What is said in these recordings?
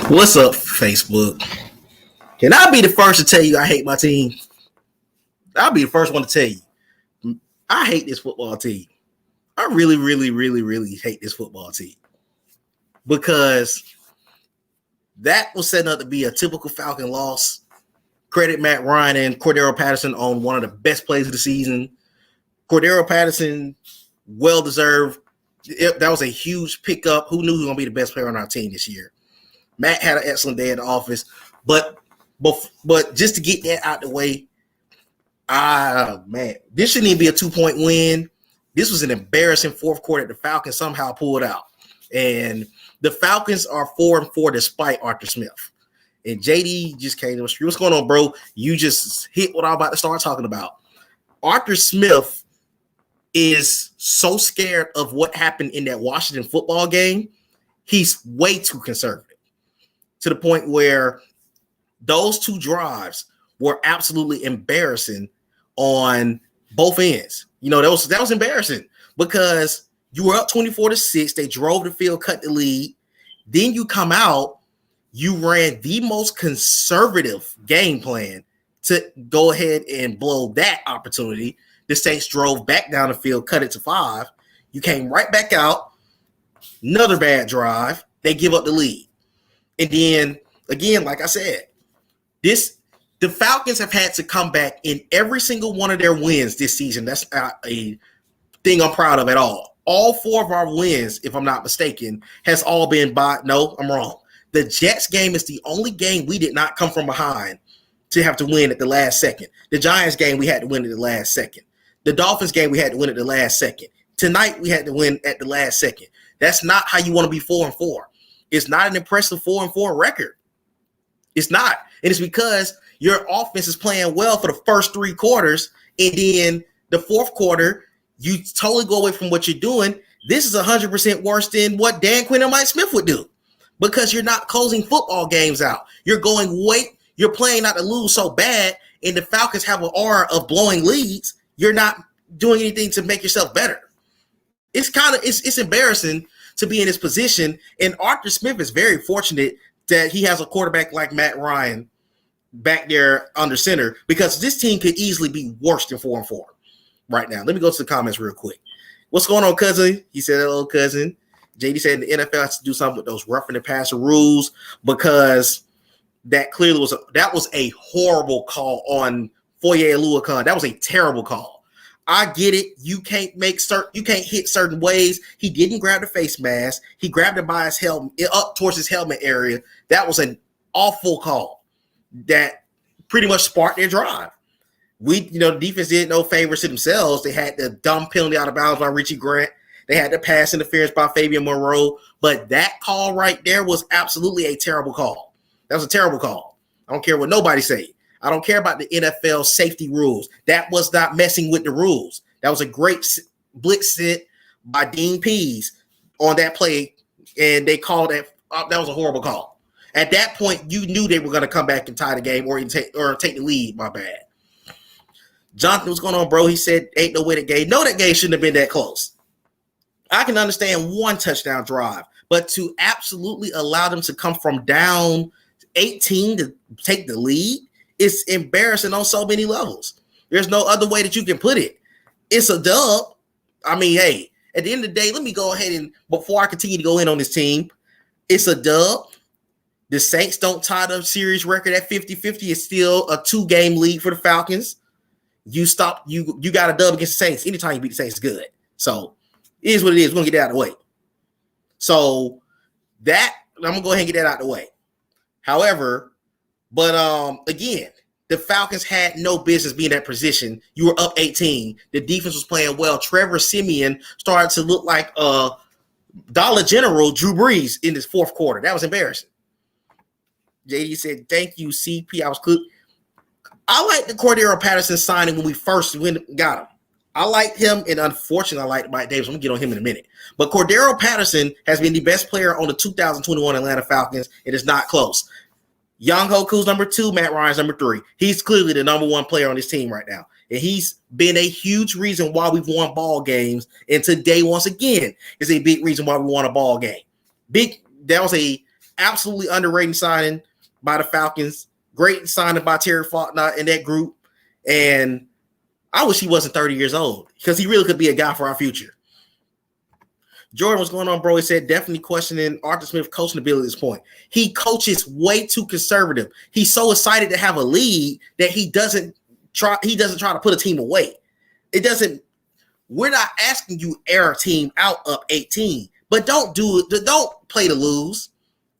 What's up, Facebook? Can I be the first to tell you I hate my team? I'll be the first one to tell you I hate this football team. I really hate this football team because that was setting up to be a typical Falcon loss. Credit Matt Ryan and Cordero Patterson on one of the best plays of the season. Cordero Patterson, well deserved. That was a huge pickup. Who knew he was going to be the best player on our team this year? Matt had an excellent day in the office, but just to get that out the way, this shouldn't even be a 2-point win. This was an embarrassing fourth quarter that the Falcons somehow pulled out, and the Falcons are 4-4 despite Arthur Smith. And JD just came to the street. What's going on, bro? You just hit what I'm about to start talking about. Arthur Smith is so scared of what happened in that Washington football game. He's way too conservative to the point where those two drives were absolutely embarrassing on both ends. You know, that was embarrassing because you were up 24-6. They drove the field, cut the lead. Then you come out, you ran the most conservative game plan to go ahead and blow that opportunity. The Saints drove back down the field, cut it to 5. You came right back out. Another bad drive. They give up the lead. And then, again, like I said, the Falcons have had to come back in every single one of their wins this season. That's not a thing I'm proud of at all. All 4 of our wins, if I'm not mistaken, has all been by – no, I'm wrong. The Jets game is the only game we did not come from behind to have to win at the last second. The Giants game, we had to win at the last second. The Dolphins game, we had to win at the last second. Tonight, we had to win at the last second. That's not how you want to be 4-4. It's not an impressive 4-4 record. It's not. And it's because your offense is playing well for the first 3 quarters, and then the fourth quarter, you totally go away from what you're doing. This is 100% worse than what Dan Quinn and Mike Smith would do because you're not closing football games out. You're you're playing not to lose so bad, and the Falcons have an aura of blowing leads. You're not doing anything to make yourself better. It's embarrassing to be in this position, and Arthur Smith is very fortunate that he has a quarterback like Matt Ryan back there under center because this team could easily be worse than 4-4 right now. Let me go to the comments real quick. What's going on, cousin? He said, hello, cousin. JD said the NFL has to do something with those roughing the passer rules because that clearly was a horrible call on Foye Oluokun. That was a terrible call. I get it. You can't hit certain ways. He didn't grab the face mask. He grabbed it by his helmet, up towards his helmet area. That was an awful call that pretty much sparked their drive. The defense did no favors to themselves. They had the dumb penalty out of bounds by Richie Grant. They had the pass interference by Fabian Moreau. But that call right there was absolutely a terrible call. That was a terrible call. I don't care what nobody say. I don't care about the NFL safety rules. That was not messing with the rules. That was a great blitz sit by Dean Pease on that play, and they called that. That was a horrible call. At that point, you knew they were going to come back and tie the game or take the lead. My bad. Jonathan, what's going on, bro? He said, ain't no way that game. No, that game shouldn't have been that close. I can understand one touchdown drive, but to absolutely allow them to come from down 18 to take the lead, it's embarrassing on so many levels. There's no other way that you can put it. It's a dub. I mean, hey, at the end of the day, let me go ahead and, before I continue to go in on this team, it's a dub. The Saints don't tie the series record at 50-50. It's still a 2-game lead for the Falcons. You got a dub against the Saints. Anytime you beat the Saints is good. So it is what it is. We're going to get that out of the way. So that, I'm going to go ahead and get that out of the way. However, again, the Falcons had no business being in that position. You were up 18. The defense was playing well. Trevor Siemian started to look like Dollar General Drew Brees in this fourth quarter. That was embarrassing. JD said, thank you, CP. I was cool. I like the Cordero Patterson signing when we first got him. I liked him, and unfortunately, I liked Mike Davis. I'm going to get on him in a minute. But Cordero Patterson has been the best player on the 2021 Atlanta Falcons. It is not close. Young Hoku's number 2, Matt Ryan's number 3. He's clearly the number 1 player on this team right now. And he's been a huge reason why we've won ball games. And today, once again, is a big reason why we won a ball game. That was a absolutely underrated signing by the Falcons. Great signing by Terry Faulkner in that group. And I wish he wasn't 30 years old because he really could be a guy for our future. Jordan, what's going on, bro? He said definitely questioning Arthur Smith's coaching ability at this point. He coaches way too conservative. He's so excited to have a lead that he doesn't try to put a team away. We're not asking you air a team out up 18, but don't play to lose.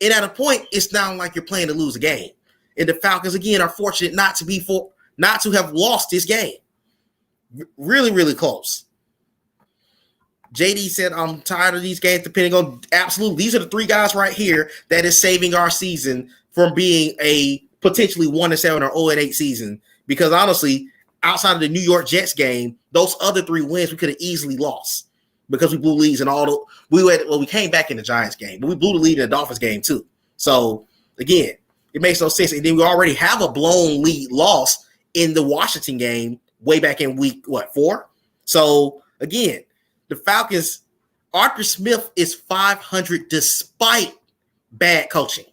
And at a point, it's not like you're playing to lose a game. And the Falcons again are fortunate not to have lost this game. Really, really close. JD said, I'm tired of these games depending on absolutely. These are the three guys right here that is saving our season from being a potentially 1-7 or 0-8 season. Because honestly, outside of the New York Jets game, those other three wins we could have easily lost because we blew leads and we came back in the Giants game, but we blew the lead in the Dolphins game too. So again, it makes no sense. And then we already have a blown lead loss in the Washington game way back in week 4. So again, the Falcons, Arthur Smith is 500 despite bad coaching.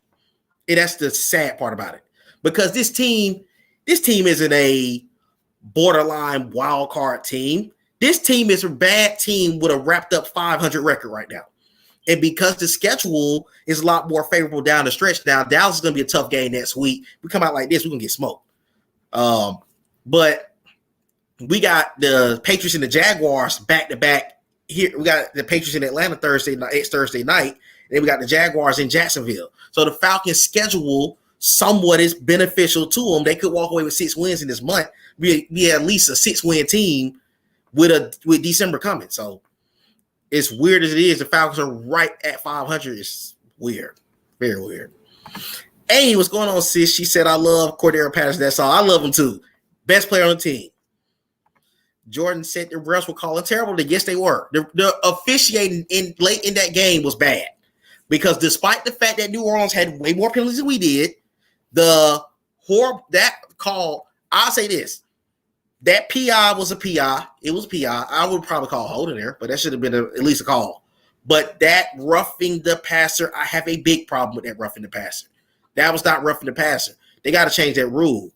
And that's the sad part about it. Because this team isn't a borderline wild card team. This team is a bad team with a wrapped up 500 record right now. And because the schedule is a lot more favorable down the stretch now, Dallas is going to be a tough game next week. We come out like this, we're going to get smoked. But we got the Patriots and the Jaguars back to back. Here we got the Patriots in Atlanta Thursday night. And then we got the Jaguars in Jacksonville. So the Falcons' schedule somewhat is beneficial to them. They could walk away with 6 wins in this month. Be at least a 6-win team with December coming. So as weird as it is, the Falcons are right at 500. It's weird, very weird. Hey, what's going on, sis? She said, "I love Cordero Patterson. That's all. I love him too. Best player on the team." Jordan said the refs were calling terrible. Yes, they were. The officiating late in that game was bad because despite the fact that New Orleans had way more penalties than we did, that call, I'll say this, that PI was a PI. It was a PI. I would probably call holding there, but that should have been at least a call. But that roughing the passer, I have a big problem with that roughing the passer. That was not roughing the passer. They got to change that rule.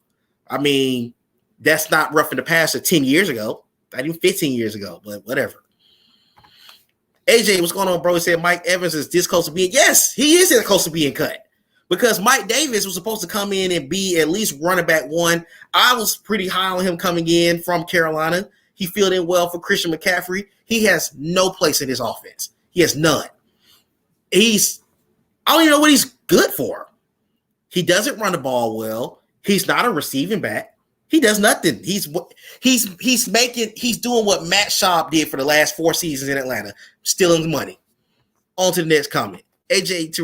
I mean, that's not roughing the passer 10 years ago, not even 15 years ago, but whatever. AJ, what's going on, bro? He said Mike Evans is this close to being. Yes, he is this close to being cut because Mike Davis was supposed to come in and be at least running back 1. I was pretty high on him coming in from Carolina. He filled in well for Christian McCaffrey. He has no place in his offense. He has none. I don't even know what he's good for. He doesn't run the ball well. He's not a receiving back. He does nothing. He's doing what Matt Schaub did for the last 4 seasons in Atlanta, stealing money. On to the next comment. AJ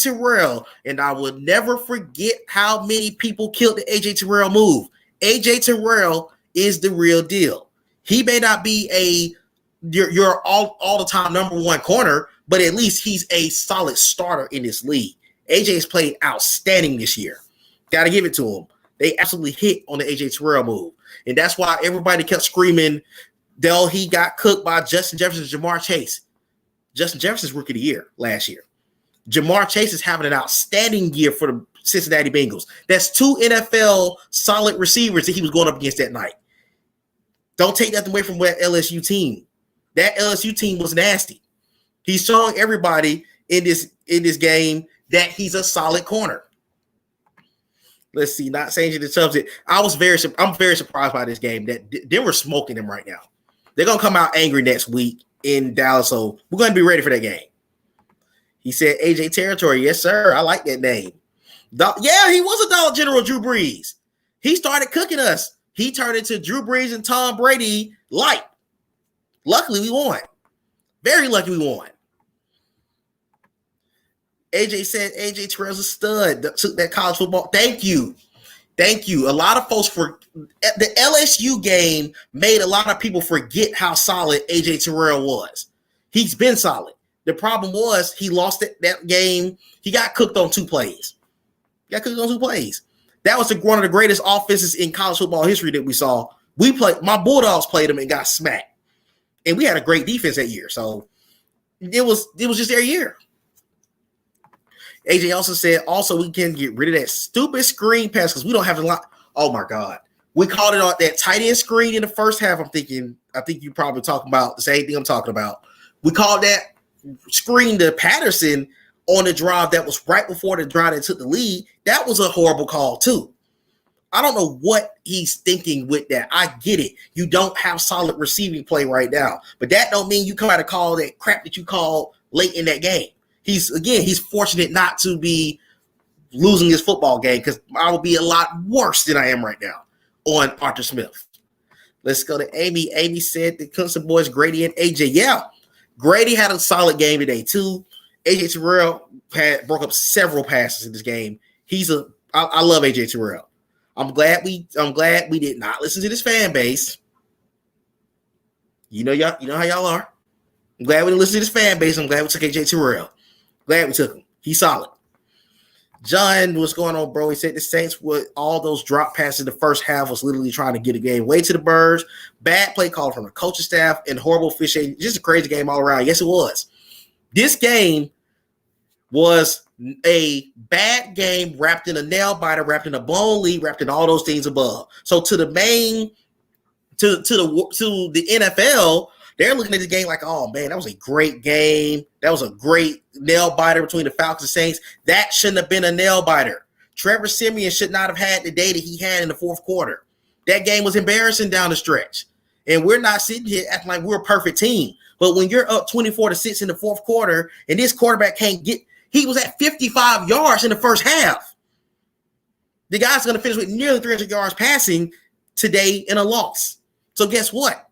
Terrell, and I will never forget how many people killed the AJ Terrell move. AJ Terrell is the real deal. He may not be your all the time number 1 corner, but at least he's a solid starter in this league. AJ's played outstanding this year. Got to give it to him. They absolutely hit on the AJ Terrell move. And that's why everybody kept screaming, he got cooked by Justin Jefferson and Jamar Chase. Justin Jefferson's rookie of the year last year. Jamar Chase is having an outstanding year for the Cincinnati Bengals. That's 2 NFL solid receivers that he was going up against that night. Don't take nothing away from that LSU team. That LSU team was nasty. He's showing everybody in this game that he's a solid corner. Let's see, not changing the subject. I'm very surprised by this game that Denver's smoking them right now. They're going to come out angry next week in Dallas, so we're going to be ready for that game. He said AJ Territory. Yes, sir. I like that name. Yeah, he was a Dollar General, Drew Brees. He started cooking us. He turned into Drew Brees and Tom Brady light. Luckily, we won. Very lucky we won. AJ said AJ Terrell's a stud. Took that college football. Thank you. A lot of folks the LSU game made a lot of people forget how solid AJ Terrell was. He's been solid. The problem was he lost that game. He got cooked on 2 plays. That was one of the greatest offenses in college football history that we saw. My Bulldogs played them and got smacked. And we had a great defense that year. So it was just their year. AJ also said, also, we can get rid of that stupid screen pass because we don't have a lot. Oh, my God. We called it on that tight end screen in the first half. I think you probably talking about the same thing I'm talking about. We called that screen to Patterson on the drive that was right before the drive that took the lead. That was a horrible call, too. I don't know what he's thinking with that. I get it. You don't have solid receiving play right now. But that don't mean you come out and call that crap that you called late in that game. He's fortunate not to be losing his football game because I will be a lot worse than I am right now on Arthur Smith. Let's go to Amy. Amy said the Clemson boys, Grady and AJ. Yeah, Grady had a solid game today too. AJ Terrell broke up several passes in this game. I love AJ Terrell. I'm glad we did not listen to this fan base. You know how y'all are. I'm glad we didn't listen to this fan base. I'm glad we took AJ Terrell. Glad we took him. He's solid. John, what's going on, bro? He said the Saints with all those drop passes in the first half was literally trying to get a game way to the birds. Bad play call from the coaching staff and horrible officiating. Just a crazy game all around. Yes, it was. This game was a bad game wrapped in a nail biter, wrapped in a blown lead, wrapped in all those things above. So to the NFL, they're looking at the game like, oh, man, that was a great game. That was a great nail biter between the Falcons and Saints. That shouldn't have been a nail biter. Trevor Siemian should not have had the day that he had in the fourth quarter. That game was embarrassing down the stretch. And we're not sitting here acting like we're a perfect team. But when you're up 24-6 in the fourth quarter and this quarterback can't get – he was at 55 yards in the first half. The guy's going to finish with nearly 300 yards passing today in a loss. So guess what?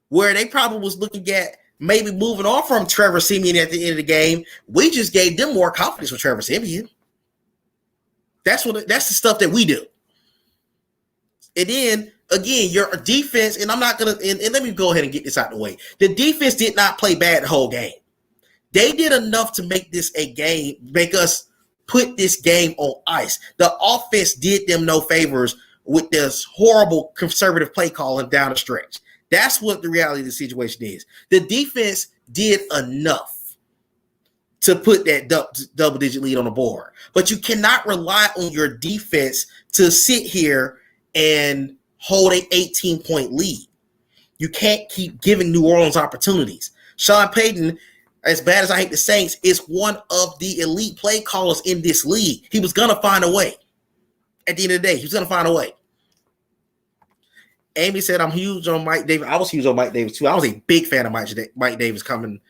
Where they probably was looking at maybe moving on from Trevor Siemian at the end of the game, we just gave them more confidence with Trevor Siemian. That's the stuff that we do. And then again, your defense, and I'm not gonna and let me go ahead and get this out of the way. The defense did not play bad the whole game. They did enough to make this a game, make us put this game on ice. The offense did them no favors with this horrible conservative play calling down the stretch. That's what the reality of the situation is. The defense did enough to put that double-digit lead on the board. But you cannot rely on your defense to sit here and hold an 18-point lead. You can't keep giving New Orleans opportunities. Sean Payton, as bad as I hate the Saints, is one of the elite play callers in this league. He was going to find a way. At the end of the day, he was going to find a way. Amy said, I'm huge on Mike Davis. I was huge on Mike Davis, too. I was a big fan of Mike Davis coming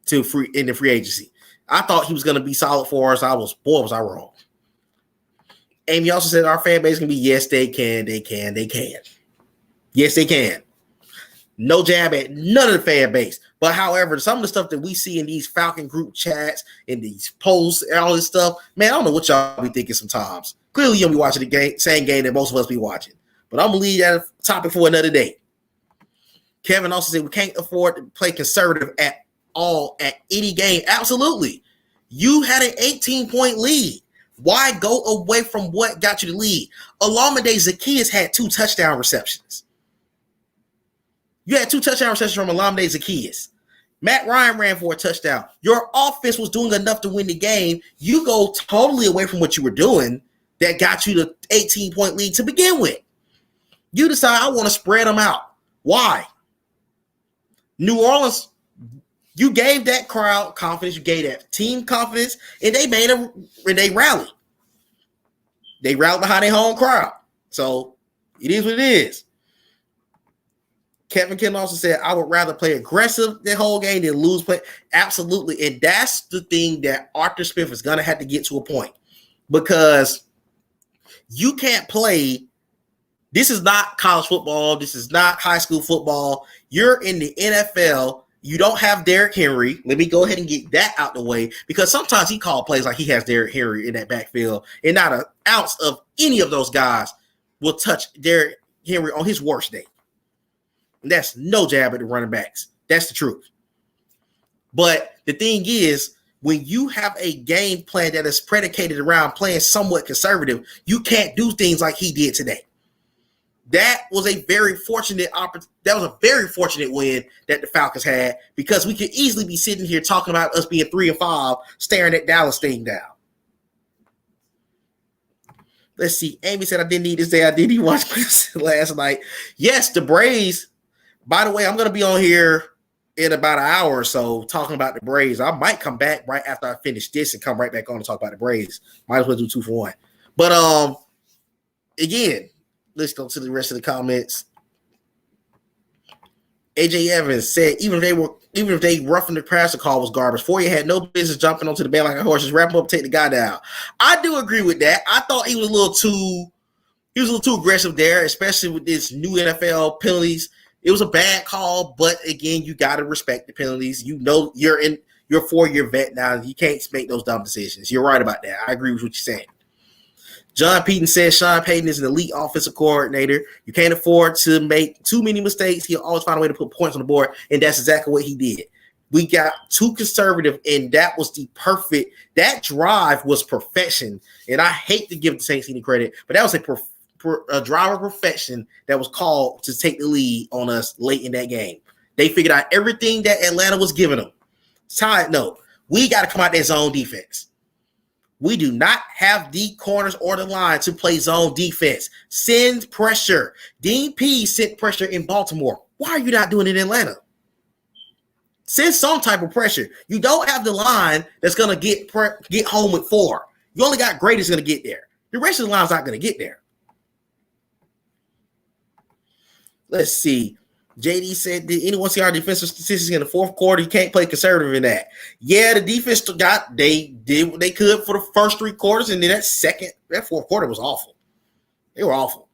to free agency. I thought he was going to be solid for us. Was I wrong. Amy also said our fan base can be, yes, they can. Yes, they can. No jab at none of the fan base. But however, some of the stuff that we see in these Falcon group chats, in these posts, and all this stuff, man, I don't know what y'all be thinking sometimes. Clearly, you'll be watching the game, same game that most of us be watching. But I'm going to leave that topic for another day. Kevin also said we can't afford to play conservative at all at any game. Absolutely. You had an 18-point lead. Why go away from what got you the lead? Olamide Zaccheaus had 2 touchdown receptions. You had 2 touchdown receptions from Olamide Zaccheaus. Matt Ryan ran for a touchdown. Your offense was doing enough to win the game. You go totally away from what you were doing that got you the 18-point lead to begin with. You decide I want to spread them out. Why? New Orleans, you gave that crowd confidence, you gave that team confidence, and they rallied. They rallied behind their home crowd. So it is what it is. Kevin Ken also said, I would rather play aggressive the whole game than lose play. Absolutely. And that's the thing that Arthur Smith is going to have to get to a point. Because you can't play. This is not college football. This is not high school football. You're in the NFL. You don't have Derrick Henry. Let me go ahead and get that out the way because sometimes he called plays like he has Derrick Henry in that backfield, and not an ounce of any of those guys will touch Derrick Henry on his worst day. And that's no jab at the running backs. That's the truth. But the thing is, when you have a game plan that is predicated around playing somewhat conservative, you can't do things like he did today. That was a very fortunate win that the Falcons had because we could easily be sitting here talking about us being 3-5, staring at Dallas thing down. Let's see. Amy said, I didn't need this day. I didn't watch last night. Yes, the Braves. By the way, I'm going to be on here in about an hour or so talking about the Braves. I might come back right after I finish this and come right back on to talk about the Braves. Might as well do 2 for 1. But again, let's go to the rest of the comments. AJ Evans said, even if they roughened the passer call was garbage, Fourier had no business jumping onto the band like a horse. Just wrap him up, take the guy down. I do agree with that. I thought he was a little too aggressive there, especially with this new NFL penalties. It was a bad call, but again, you got to respect the penalties. You know, you're a 4-year vet now. You can't make those dumb decisions. You're right about that. I agree with what you're saying. John Peyton says Sean Payton is an elite offensive coordinator. You can't afford to make too many mistakes. He'll always find a way to put points on the board, and that's exactly what he did. We got too conservative, and that was the perfect – that drive was perfection, and I hate to give the Saints any credit, but that was a drive of perfection that was called to take the lead on us late in that game. They figured out everything that Atlanta was giving them. Side note, we got to come out that zone defense. We do not have the corners or the line to play zone defense. Send pressure. Dean P sent pressure in Baltimore. Why are you not doing it in Atlanta? Send some type of pressure. You don't have the line that's going to get home with 4. You only got Grady's going to get there. The rest of the line's not going to get there. Let's see. JD said, did anyone see our defensive statistics in the fourth quarter? You can't play conservative in that. Yeah, the defense they did what they could for the first 3 quarters, and then that fourth quarter was awful. They were awful.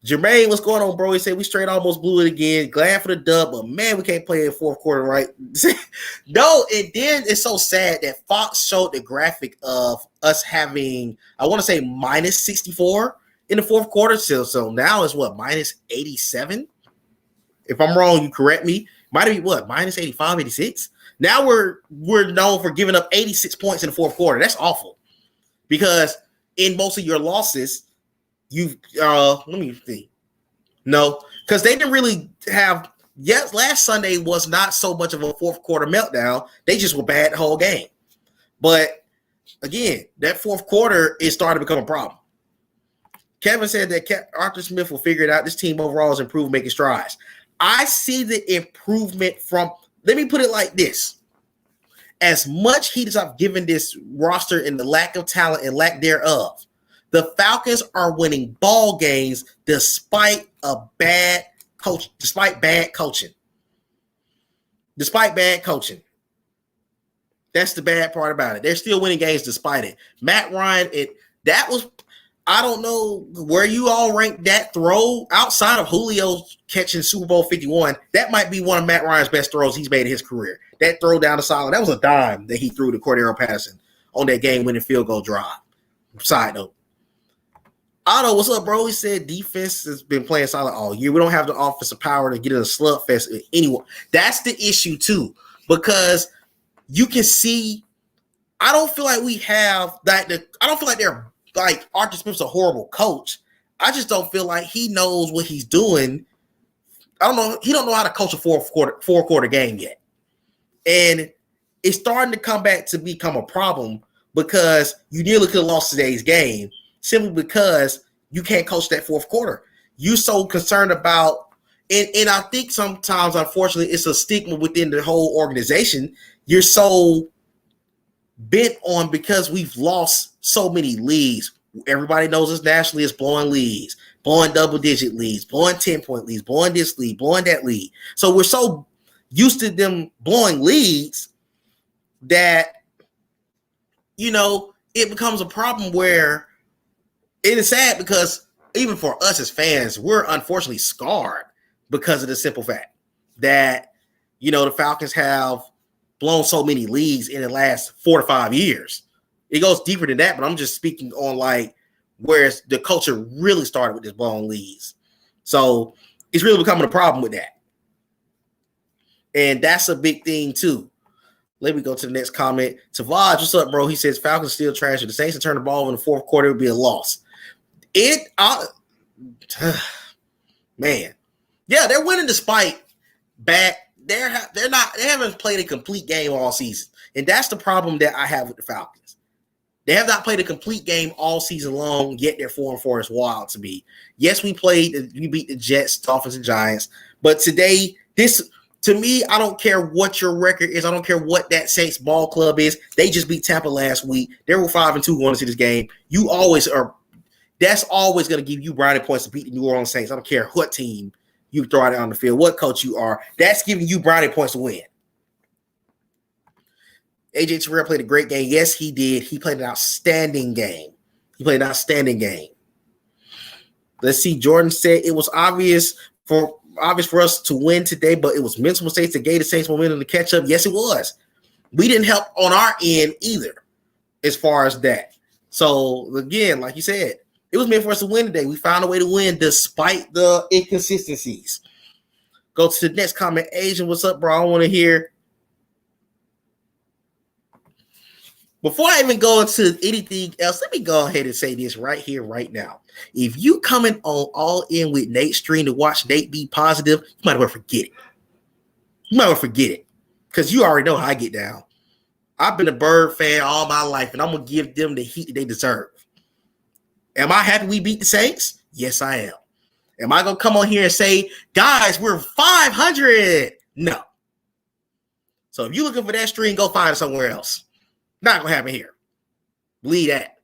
Jermaine, what's going on, bro? He said we straight almost blew it again. Glad for the dub, but man, we can't play in the fourth quarter, right? No, and then it's so sad that Fox showed the graphic of us having, I want to say, minus 64 in the fourth quarter. So now it's what, minus 87? If I'm wrong, you correct me. Might be what, minus 85, 86? Now we're known for giving up 86 points in the fourth quarter. That's awful. Because in most of your losses, let me think. No, because they didn't really have, yes, last Sunday was not so much of a fourth quarter meltdown. They just were bad the whole game. But again, that fourth quarter is starting to become a problem. Kevin said that Arthur Smith will figure it out. This team overall has improved, making strides. I see the improvement from, let me put it like this. As much heat as I've given this roster and the lack of talent and lack thereof, the Falcons are winning ball games despite bad coaching. Despite bad coaching. That's the bad part about it. They're still winning games despite it. Matt Ryan, I don't know where you all rank that throw outside of Julio catching Super Bowl 51. That might be one of Matt Ryan's best throws he's made in his career. That throw down the sideline, that was a dime that he threw to Cordero Patterson on that game-winning field goal drive. Side note. Otto, what's up, bro? He said defense has been playing solid all year. We don't have the offensive power to get in a slugfest with anyone. That's the issue, too, because you can see I don't feel like we have that. I don't feel like they're like Arthur Smith's a horrible coach. I just don't feel like he knows what he's doing. I don't know. He don't know how to coach a four quarter game yet. And it's starting to come back to become a problem because you nearly could have lost today's game simply because you can't coach that fourth quarter. You're so concerned about, and I think sometimes, unfortunately, it's a stigma within the whole organization. You're so bent on because we've lost so many leagues. Everybody knows us nationally as blowing leads, blowing double-digit leads, blowing 10-point leads, blowing this lead, blowing that lead. So we're so used to them blowing leads that, you know, it becomes a problem where it is sad because even for us as fans, we're unfortunately scarred because of the simple fact that, you know, the Falcons have blown so many leads in the last 4 to 5 years. It goes deeper than that, but I'm just speaking on like where the culture really started with this blown leads. So it's really becoming a problem with that. And that's a big thing too. Let me go to the next comment. Tavaj, what's up, bro? He says Falcons still trash. If the Saints to turn the ball in the fourth quarter, it would be a loss. Man. Yeah, they're winning despite bad. They haven't played a complete game all season. And that's the problem that I have with the Falcons. They have not played a complete game all season long, yet they're 4-4. It's wild to me. Yes, we beat the Jets, Dolphins, and Giants. But today, to me, I don't care what your record is. I don't care what that Saints ball club is. They just beat Tampa last week. They were 5-2 going into this game. You always are. That's always going to give you brownie points to beat the New Orleans Saints. I don't care what team you throw out on the field, what coach you are. That's giving you brownie points to win. AJ Terrell played a great game. Yes, he did. He played an outstanding game. Let's see. Jordan said it was obvious for us to win today, but it was mental mistakes that gave the Saints momentum to catch up. Yes, it was. We didn't help on our end either as far as that. So, again, like you said, it was meant for us to win today. We found a way to win despite the inconsistencies. Go to the next comment. Asian, what's up, bro? I want to hear. Before I even go into anything else, let me go ahead and say this right here, right now. If you coming on all in with Nate's stream to watch Nate be positive, you might as well forget it. Because you already know how I get down. I've been a Bird fan all my life, and I'm going to give them the heat that they deserve. Am I happy we beat the Saints? Yes, I am. Am I going to come on here and say, guys, we're 500? No. So if you're looking for that stream, go find it somewhere else. Not going to happen here. Believe that.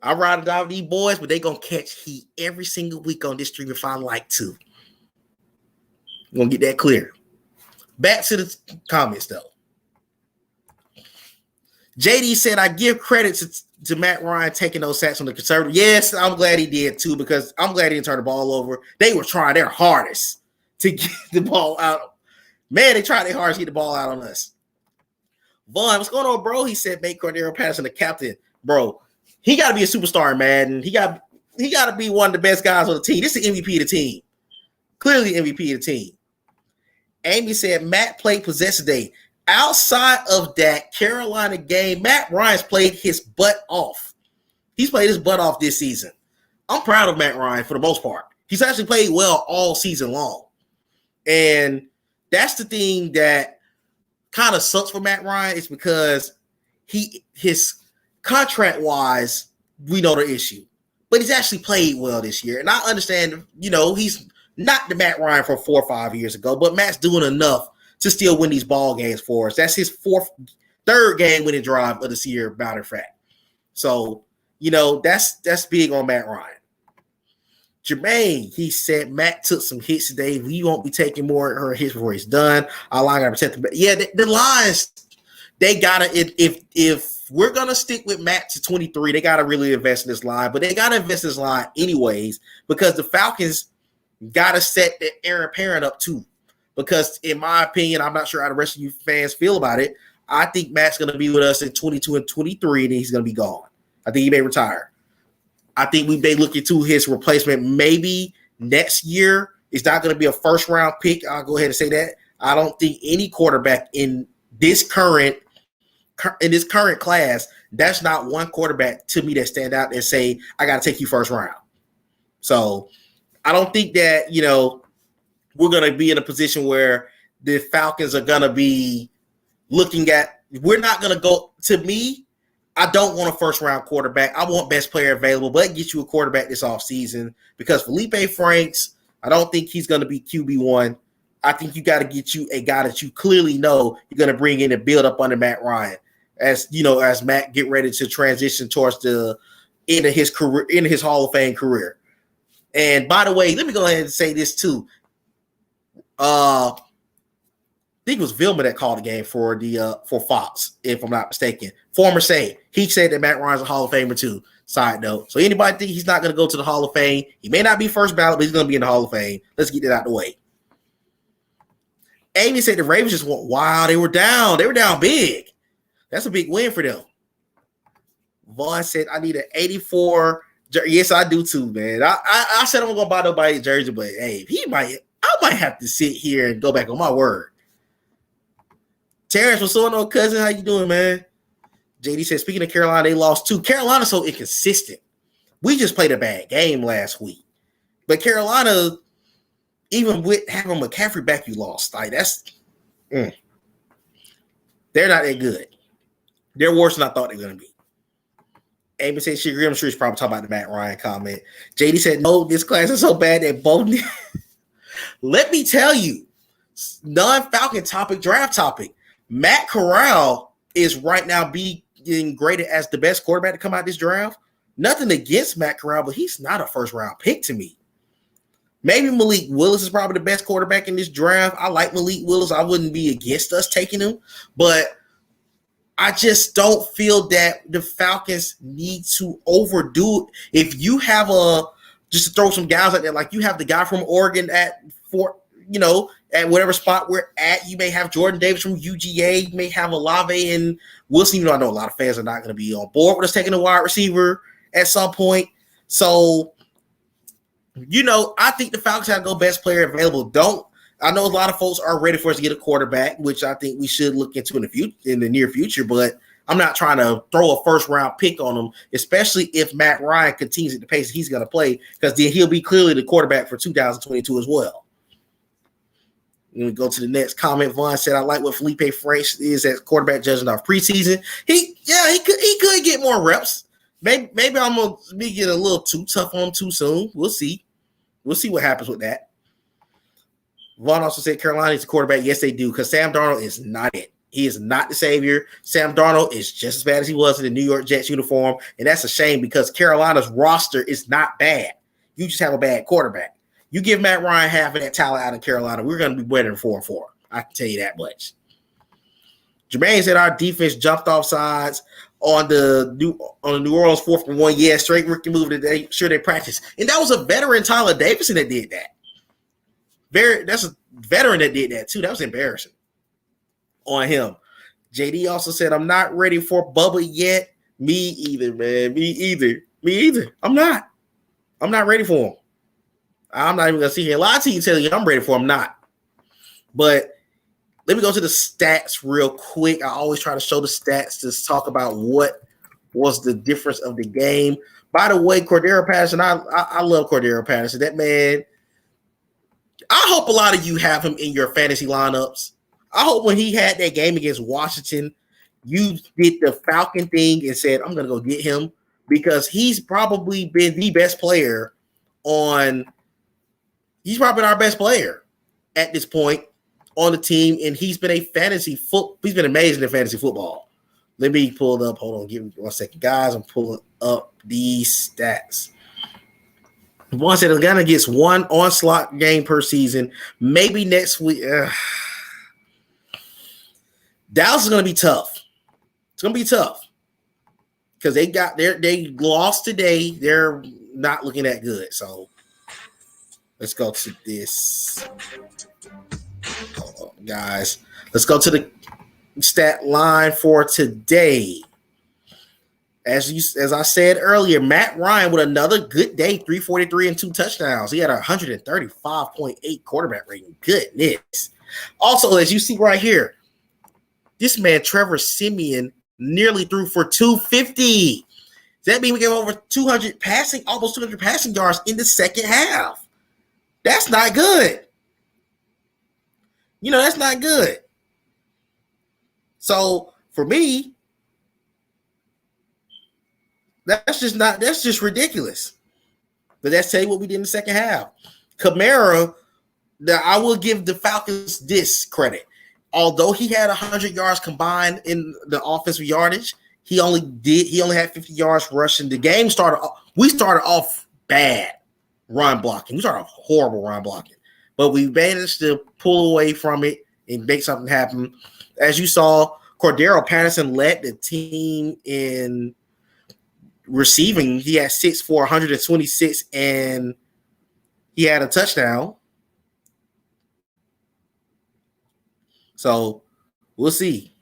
I ride it out with these boys, but they going to catch heat every single week on this stream if I like to. I'm going to get that clear. Back to the comments, though. JD said, I give credit to Matt Ryan taking those sacks on the conservative. Yes, I'm glad he did, too, because I'm glad he didn't turn the ball over. They were trying their hardest to get the ball out. Man, they tried their hardest to get the ball out on us. Vaughn, what's going on, bro? He said, make Cordero Patterson the captain. Bro, he got to be a superstar in Madden. He got to be one of the best guys on the team. This is the MVP of the team. Clearly MVP of the team. Amy said, Matt played possession day. Outside of that Carolina game, Matt Ryan's played his butt off. He's played his butt off this season. I'm proud of Matt Ryan for the most part. He's actually played well all season long. And that's the thing that kind of sucks for Matt Ryan is because his contract-wise, we know the issue. But he's actually played well this year. And I understand, he's not the Matt Ryan from 4 or 5 years ago, but Matt's doing enough to still win these ball games for us. That's his third game winning drive of this year, matter of fact. So, that's big on Matt Ryan. Jermaine, he said Matt took some hits today. We won't be taking more of her hits before he's done. Our line got to protect him. Yeah, the lines, they got to, if we're going to stick with Matt to 23, they got to really invest in this line. But they got to invest in this line anyways because the Falcons got to set the Aaron Parent up too. Because in my opinion, I'm not sure how the rest of you fans feel about it. I think Matt's going to be with us in 22 and 23, and then he's going to be gone. I think he may retire. I think we may look into his replacement maybe next year. It's not going to be a first-round pick. I'll go ahead and say that. I don't think any quarterback in this current class, that's not one quarterback to me that stand out and say, I got to take you first round. So I don't think that, we're going to be in a position where the Falcons are going to be looking at – we're not going to go – to me, I don't want a first-round quarterback. I want best player available, but get you a quarterback this offseason because Felipe Franks, I don't think he's going to be QB1. I think you got to get you a guy that you clearly know you're going to bring in and build up under Matt Ryan as Matt get ready to transition towards the end of his career, into his Hall of Fame career. And by the way, let me go ahead and say this too. I think it was Vilma that called the game for Fox, if I'm not mistaken. Former Saint. He said that Matt Ryan's a Hall of Famer too. Side note. So anybody think he's not going to go to the Hall of Fame? He may not be first ballot, but he's going to be in the Hall of Fame. Let's get that out of the way. Amy said the Ravens just went wild. They were down. They were down big. That's a big win for them. Vaughn said, I need an 84. Yes, I do too, man. I said I'm going to buy nobody's jersey, but hey, I might have to sit here and go back on my word. Terrence, what's going on, cousin? How you doing, man? JD said, speaking of Carolina, they lost too. Carolina's so inconsistent. We just played a bad game last week. But Carolina, even with having McCaffrey back, you lost. Like, they're not that good. They're worse than I thought they were going to be. Amy said she agreed. I'm sure she's probably talking about the Matt Ryan comment. JD said, no, this class is so bad that both. Let me tell you, non-Falcon topic, draft topic. Matt Corral is right now being graded as the best quarterback to come out this draft. Nothing against Matt Corral, but he's not a first-round pick to me. Maybe Malik Willis is probably the best quarterback in this draft. I like Malik Willis. I wouldn't be against us taking him, but I just don't feel that the Falcons need to overdo it. If you have just to throw some guys out there, like you have the guy from Oregon at whatever spot we're at, you may have Jordan Davis from UGA, you may have Olave and Wilson, even though I know a lot of fans are not going to be on board with us taking a wide receiver at some point. So, I think the Falcons have to go best player available. I know a lot of folks are ready for us to get a quarterback, which I think we should look into in the near future, but I'm not trying to throw a first-round pick on him, especially if Matt Ryan continues at the pace he's going to play, because then he'll be clearly the quarterback for 2022 as well. When we go to the next comment, Vaughn said, I like what Felipe Franks is as quarterback judging off preseason. He could get more reps. Maybe I'm going to be getting a little too tough on him too soon. We'll see. We'll see what happens with that. Vaughn also said Carolina is a quarterback. Yes, they do, because Sam Darnold is not it. He is not the savior. Sam Darnold is just as bad as he was in the New York Jets uniform, and that's a shame because Carolina's roster is not bad. You just have a bad quarterback. You give Matt Ryan half of that talent out of Carolina, we're going to be better than 4-4. I can tell you that much. Jermaine said our defense jumped off sides on the New Orleans 4th and 1. Yeah, straight rookie move that they sure they practice. And that was a veteran, Tyler Davidson, that did that. That's a veteran that did that too. That was embarrassing on him. JD also said, I'm not ready for Bubba yet. Me either, man. Me either. I'm not ready for him. I'm not even going to sit here. A lot of teams tell you I'm ready for him. I'm not. But let me go to the stats real quick. I always try to show the stats to talk about what was the difference of the game. By the way, Cordero Patterson, I love Cordero Patterson. That man, I hope a lot of you have him in your fantasy lineups. I hope when he had that game against Washington, you did the Falcon thing and said, I'm going to go get him, because he's probably been the best player he's probably been our best player at this point on the team, and he's been he's been amazing in fantasy football. Let me pull it up. Hold on, give me 1 second, guys. I'm pulling up these stats. One said Atlanta gets one onslaught game per season. Maybe next week. Dallas is going to be tough. It's going to be tough because they lost today. They're not looking that good. So let's go to this. Hold on, guys. Let's go to the stat line for today. As I said earlier, Matt Ryan with another good day, 343 and 2 touchdowns. He had a 135.8 quarterback rating. Goodness. Also, as you see right here, this man, Trevor Siemian, nearly threw for 250. Does that mean we gave over almost 200 passing yards in the second half? That's not good. That's not good. So for me, that's just ridiculous. But let's tell you what we did in the second half. Kamara, I will give the Falcons this credit. Although he had 100 yards combined in the offensive yardage, he only had 50 yards rushing. The game we started off bad run blocking. We started off horrible run blocking. But we managed to pull away from it and make something happen. As you saw, Cordero Patterson led the team in receiving. He had 6 for 126, and he had a touchdown. So we'll see.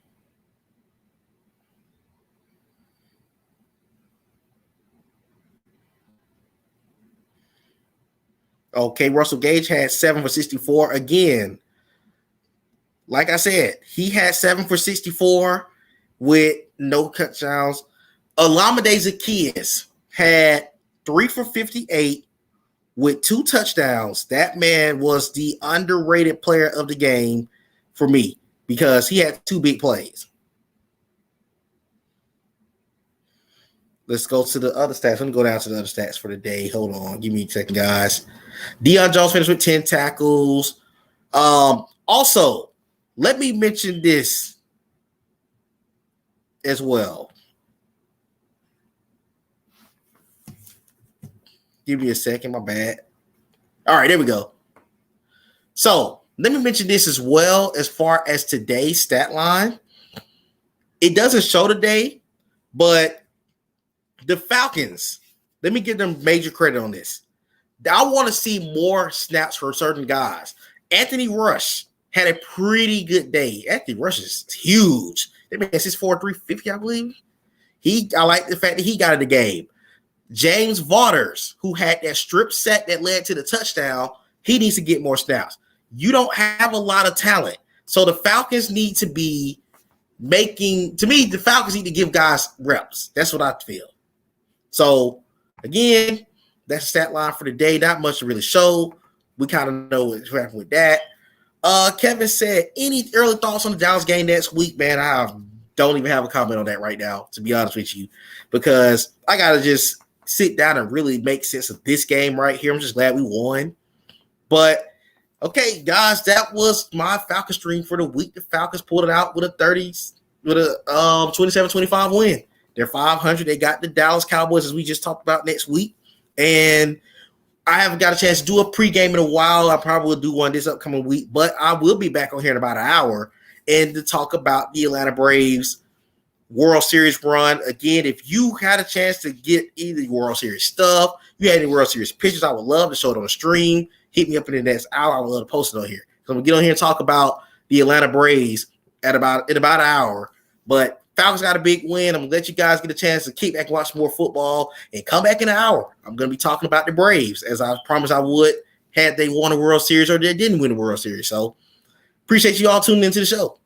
Okay, Russell Gage had 7 for 64 again. Like I said, he had 7 for 64 with no touchdowns. Olamide Zaccheaus had 3 for 58 with 2 touchdowns. That man was the underrated player of the game for me because he had 2 big plays. let's go to the other stats. Let me go down to the other stats for the day. Hold on. Give me a second, guys. Deion Jones finished with 10 tackles. Also, let me mention this as well. Give me a second. My bad. All right, there we go. So let me mention this as well as far as today's stat line. It doesn't show today, but the Falcons, let me give them major credit on this. I want to see more snaps for certain guys. Anthony Rush had a pretty good day. Anthony Rush is huge. That man is 6'4", 350, I believe. I like the fact that he got in the game. James Waters, who had that strip sack that led to the touchdown, he needs to get more snaps. You don't have a lot of talent. So the Falcons need to be the Falcons need to give guys reps. That's what I feel. So, again, that's the stat line for the day. Not much to really show. We kind of know what's happening with that. Kevin said, any early thoughts on the Dallas game next week? Man, I don't even have a comment on that right now, to be honest with you, because I got to just sit down and really make sense of this game right here. I'm just glad we won. But, okay, guys, that was my Falcons stream for the week. The Falcons pulled it out with a 27-25 win. They're 500. They got the Dallas Cowboys, as we just talked about, next week. And I haven't got a chance to do a pregame in a while. I probably will do one this upcoming week, but I will be back on here in about an hour and to talk about the Atlanta Braves World Series run. Again, if you had a chance to get either World Series stuff, you had any World Series pictures, I would love to show it on the stream. Hit me up in the next hour. I would love to post it on here. So I'm going to get on here and talk about the Atlanta Braves in about an hour. But Falcons got a big win. I'm going to let you guys get a chance to keep back and watch more football and come back in an hour. I'm going to be talking about the Braves, as I promised I would, had they won a World Series or they didn't win a World Series. So appreciate you all tuning into the show.